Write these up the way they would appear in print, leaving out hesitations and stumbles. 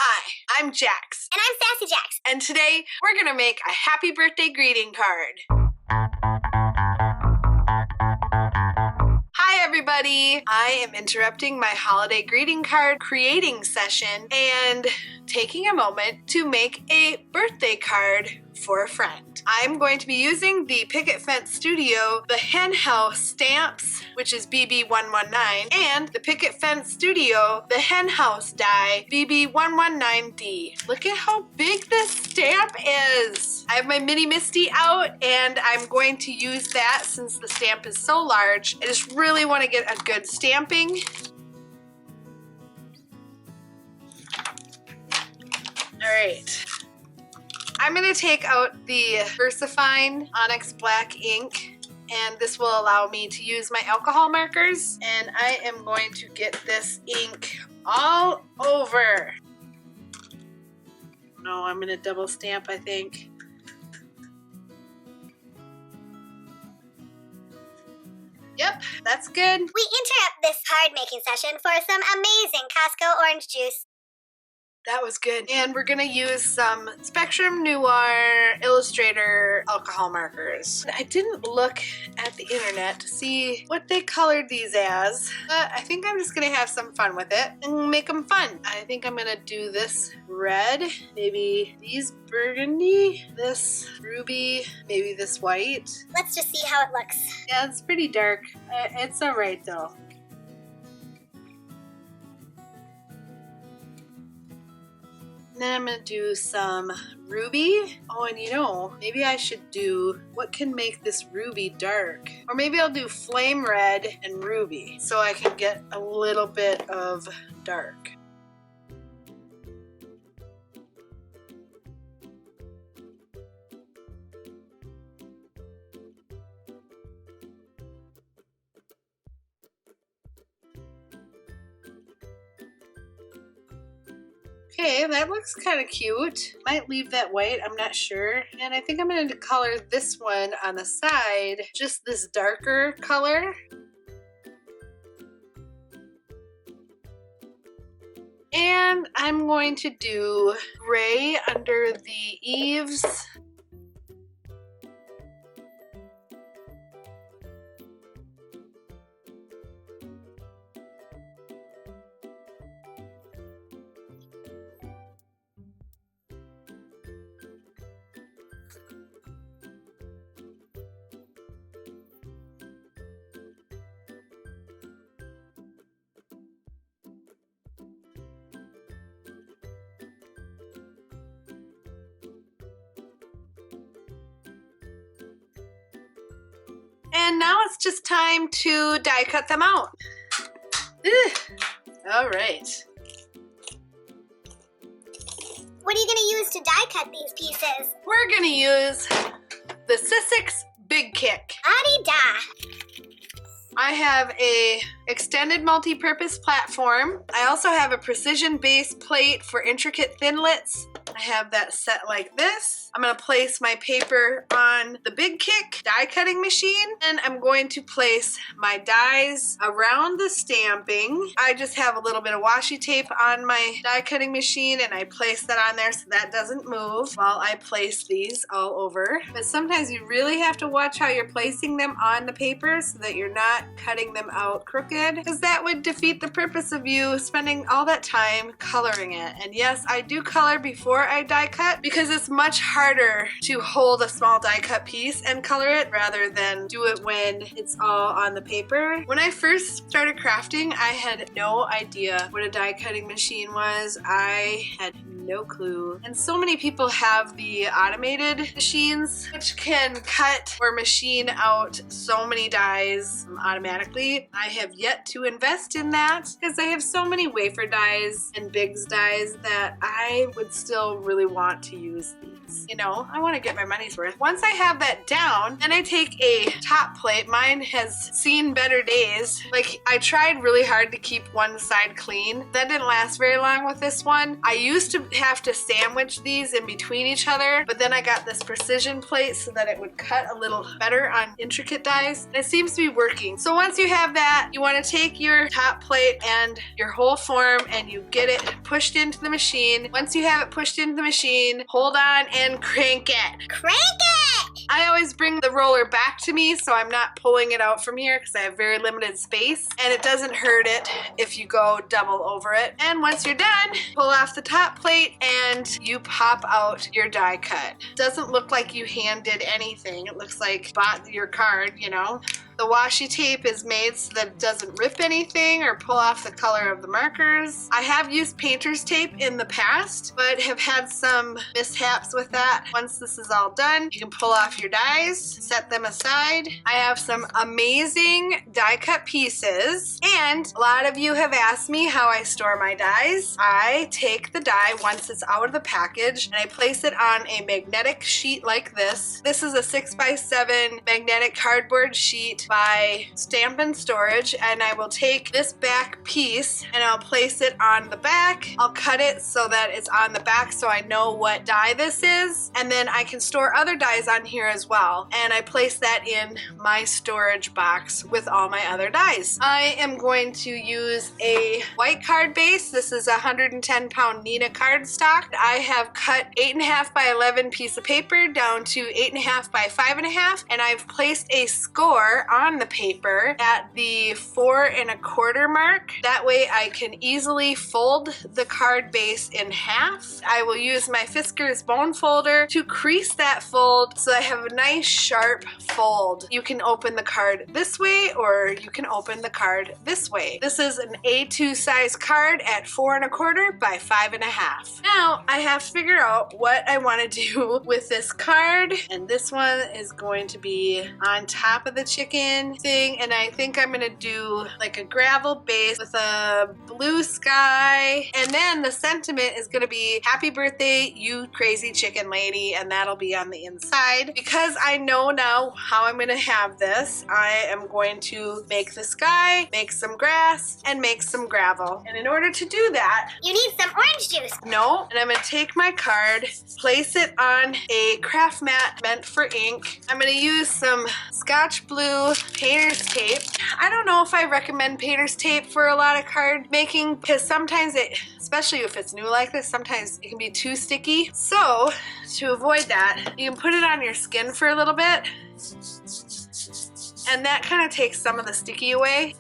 Hi, I'm Jax. And I'm Sassy Jax. And today we're gonna make a happy birthday greeting card. Hi everybody! I am interrupting my holiday greeting card creating session and taking a moment to make a birthday card for a friend. I'm going to be using the Picket Studio, the Hen House stamps, which is BB119, and the Picket Studio, the Hen House die, BB119D. Look at how big this stamp is! I have my mini Misty out, and I'm going to use that since the stamp is so large. I just really want to get a good stamping. All right. I'm going to take out the VersaFine Onyx Black ink, and this will allow me to use my alcohol markers, and I am going to get this ink all over. No, I'm going to double stamp, I think. Yep, that's good. We interrupt this card making session for some amazing Costco orange juice. That was good. And we're gonna use some Spectrum Noir Illustrator alcohol markers. I didn't look at the internet to see what they colored these as, but I think I'm just gonna have some fun with it and make them fun. I think I'm gonna do this red, maybe these burgundy, this ruby, maybe this white. Let's just see how it looks. Yeah, it's pretty dark. It's all right though. Then I'm gonna do some ruby. Oh, and you know, maybe I should do what can make this ruby dark. Or maybe I'll do flame red and ruby so I can get a little bit of dark. Okay, that looks kind of cute. Might leave that white, I'm not sure. And I think I'm going to color this one on the side, just this darker color. And I'm going to do gray under the eaves. And now it's just time to die cut them out. All right. What are you going to use to die cut these pieces? We're going to use the sizzix Big Kick. Adi-da! I have a extended multi-purpose platform. I also have a precision base plate for intricate thinlits. I have that set like this. I'm going to place my paper on the Big Kick die cutting machine, and I'm going to place my dies around the stamping. I just have a little bit of washi tape on my die cutting machine, and I place that on there so that doesn't move while I place these all over. But sometimes you really have to watch how you're placing them on the paper so that you're not cutting them out crooked, because that would defeat the purpose of you spending all that time coloring it. And yes, I do color before I die cut because it's much harder to hold a small die cut piece and color it rather than do it when it's all on the paper. When I first started crafting, I had no idea what a die cutting machine was. I had no clue. And so many people have the automated machines which can cut or machine out so many dies automatically. I have yet to invest in that because I have so many wafer dies and Biggs dies that I would still really want to use these. You know, I want to get my money's worth. Once I have that down, then I take a top plate. Mine has seen better days. Like, I tried really hard to keep one side clean. That didn't last very long with this one. I used to have to sandwich these in between each other, but then I got this precision plate so that it would cut a little better on intricate dies. And it seems to be working. So once you have that, you want to take your top plate and your whole form and you get it pushed into the machine. Once you have it pushed into the machine, hold on and crank it. Crank it! I always bring the roller back to me so I'm not pulling it out from here because I have very limited space, and it doesn't hurt it if you go double over it. And once you're done, pull off the top plate and you pop out your die cut. Doesn't look like you hand did anything. It looks like bought your card, you know. The washi tape is made so that it doesn't rip anything or pull off the color of the markers. I have used painter's tape in the past, but have had some mishaps with that. Once this is all done, you can pull off your dies, set them aside. I have some amazing die cut pieces, and a lot of you have asked me how I store my dies. I take the die once it's out of the package and I place it on a magnetic sheet like this. This is a 6x7 magnetic cardboard sheet by Stamp and Storage, and I will take this back piece and I'll place it on the back. I'll cut it so that it's on the back so I know what die this is, and then I can store other dies on here as well, and I place that in my storage box with all my other dies. I am going to use a white card base. This is a 110-pound Nina cardstock. I have cut 8.5 by 11 piece of paper down to 8.5 by 5.5, and I've placed a score on the paper at the 4 1/4 mark. That way I can easily fold the card base in half. I will use my Fiskars bone folder to crease that fold so I have a nice sharp fold. You can open the card this way or you can open the card this way. This is an A2 size card at 4 1/4 by 5.5. Now I have to figure out what I want to do with this card, and this one is going to be on top of the chicken thing, and I think I'm gonna do like a gravel base with a blue sky, and then the sentiment is gonna be happy birthday you crazy chicken lady, and that'll be on the inside. Because I know now how I'm gonna have this, I am going to make the sky, make some grass, and make some gravel. And in order to do that, you need some orange juice. No, and I'm gonna take my card, place it on a craft mat meant for ink. I'm gonna use some Scotch blue painter's tape. I don't know if I recommend painter's tape for a lot of card making because sometimes it, especially if it's new like this, sometimes it can be too sticky. So to avoid that, you can put it on your skin for a little bit, and that kind of takes some of the sticky away.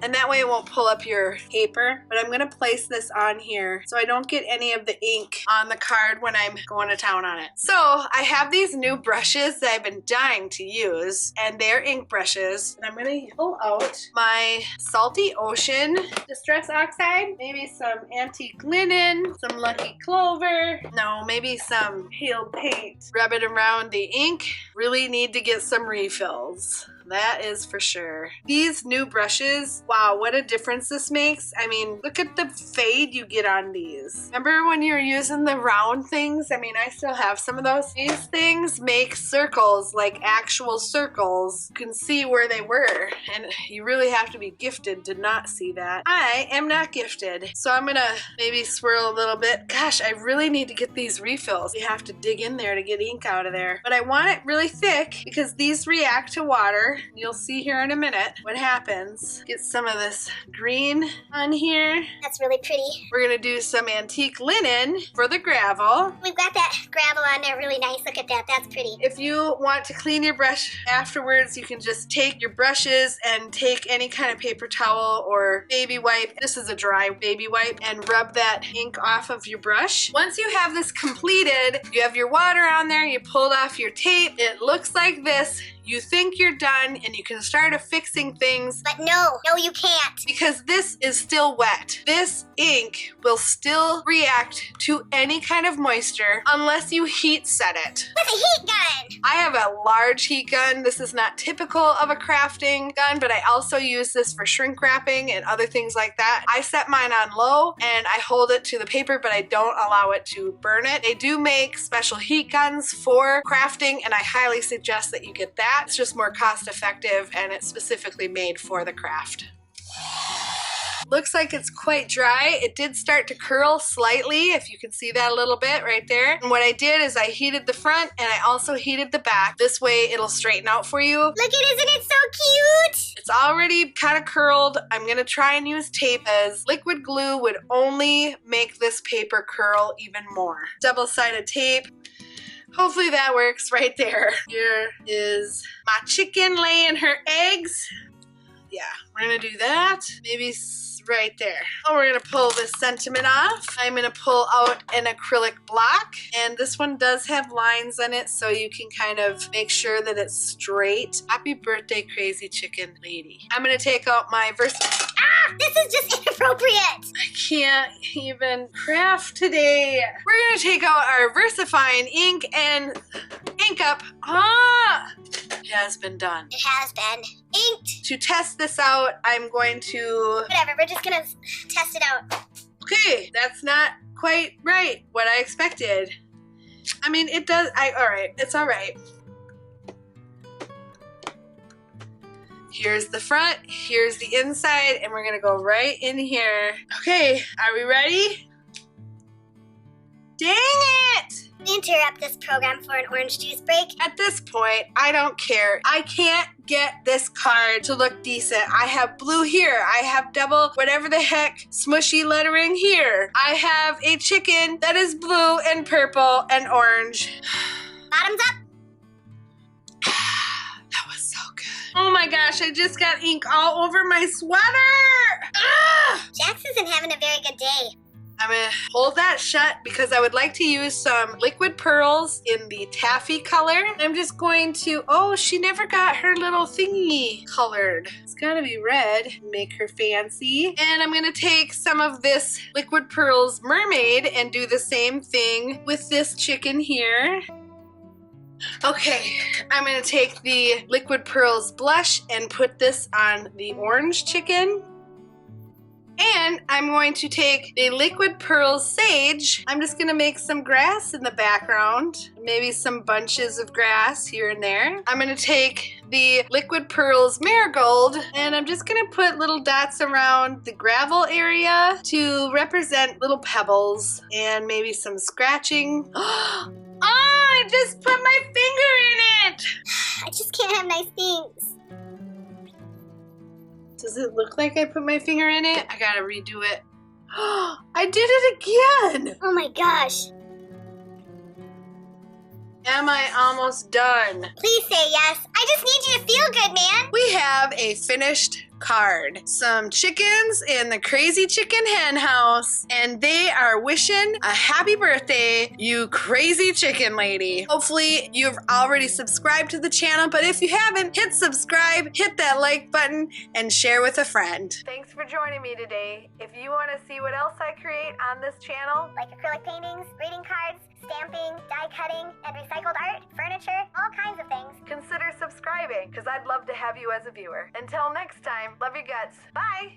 And that way it won't pull up your paper. But I'm gonna place this on here so I don't get any of the ink on the card when I'm going to town on it. So I have these new brushes that I've been dying to use, and they're ink brushes. And I'm gonna pull out my Salty Ocean Distress Oxide, maybe some antique linen, some Lucky Clover, no, maybe some pale paint. Rub it around the ink. Really need to get some refills. That is for sure. These new brushes, wow, what a difference this makes. I mean, look at the fade you get on these. Remember when you were using the round things? I mean, I still have some of those. These things make circles, like actual circles. You can see where they were, and you really have to be gifted to not see that. I am not gifted, so I'm gonna maybe swirl a little bit. Gosh, I really need to get these refills. You have to dig in there to get ink out of there. But I want it really thick because these react to water. You'll see here in a minute what happens. Get some of this green on here. That's really pretty. We're gonna do some antique linen for the gravel. We've got that gravel on there really nice. Look at that. That's pretty. If you want to clean your brush afterwards, you can just take your brushes and take any kind of paper towel or baby wipe. This is a dry baby wipe, and rub that ink off of your brush. Once you have this completed, you have your water on there, you pulled off your tape. It looks like this. you think you're done and you can start affixing things. But no, you can't. Because this is still wet. This ink will still react to any kind of moisture unless you heat set it. With a heat gun. I have a large heat gun. This is not typical of a crafting gun, but I also use this for shrink wrapping and other things like that. I set mine on low and I hold it to the paper, but I don't allow it to burn it. They do make special heat guns for crafting, and I highly suggest that you get that. It's just more cost effective and it's specifically made for the craft. Looks like it's quite dry. It did start to curl slightly, if you can see that a little bit right there. And what I did is I heated the front and I also heated the back. This way it'll straighten out for you. Look, isn't it so cute? It's already kind of curled. I'm gonna try and use tape, as liquid glue would only make this paper curl even more. Double-sided tape. Hopefully that works right there. Here is my chicken laying her eggs. Yeah, we're gonna do that. Maybe right there. Oh, we're gonna pull this sentiment off. I'm gonna pull out an acrylic block, and this one does have lines on it, so you can kind of make sure that it's straight. Happy birthday, crazy chicken lady. I'm gonna take out my This is just inappropriate. I can't even craft today. We're gonna take out our VersaFine ink and ink up. It has been done. It has been inked. To test this out, I'm going to... Whatever, we're just gonna test it out. Okay, that's not quite right, what I expected. I mean, it does, alright, it's alright. Here's the front, here's the inside, and we're gonna go right in here. Okay, are we ready? Dang it! Interrupt this program for an orange juice break. At this point, I don't care. I can't get this card to look decent. I have blue here. I have double whatever the heck smushy lettering here. I have a chicken that is blue and purple and orange. Bottoms up. That was so good. Oh my gosh, I just got ink all over my sweater. Jax isn't having a very good day. I'm gonna hold that shut because I would like to use some liquid pearls in the taffy color. I'm just going to, oh, she never got her little thingy colored. It's gotta be red, make her fancy. And I'm gonna take some of this liquid pearls mermaid and do the same thing with this chicken here. Okay, I'm gonna take the liquid pearls blush and put this on the orange chicken. And I'm going to take the liquid pearls sage. I'm just gonna make some grass in the background, maybe some bunches of grass here and there. I'm gonna take the liquid pearls marigold, and I'm just gonna put little dots around the gravel area to represent little pebbles and maybe some scratching. Oh, I just put my finger in it! I just can't have nice things. Does it look like I put my finger in it? I gotta redo it. I did it again! Oh my gosh. Am I almost done? Please say yes. I just need you to feel good, man. We have a finished card. Some chickens in the crazy chicken hen house, and they are wishing a happy birthday, you crazy chicken lady. Hopefully you've already subscribed to the channel, but if you haven't, hit subscribe, hit that like button, and share with a friend. Thanks for joining me today. If you want to see what else I create on this channel, Like acrylic paintings, greeting cards, stamping, die cutting, and recycled art, furniture, all kinds of things. consider subscribing, because I'd love to have you as a viewer. Until next time, love your guts. Bye!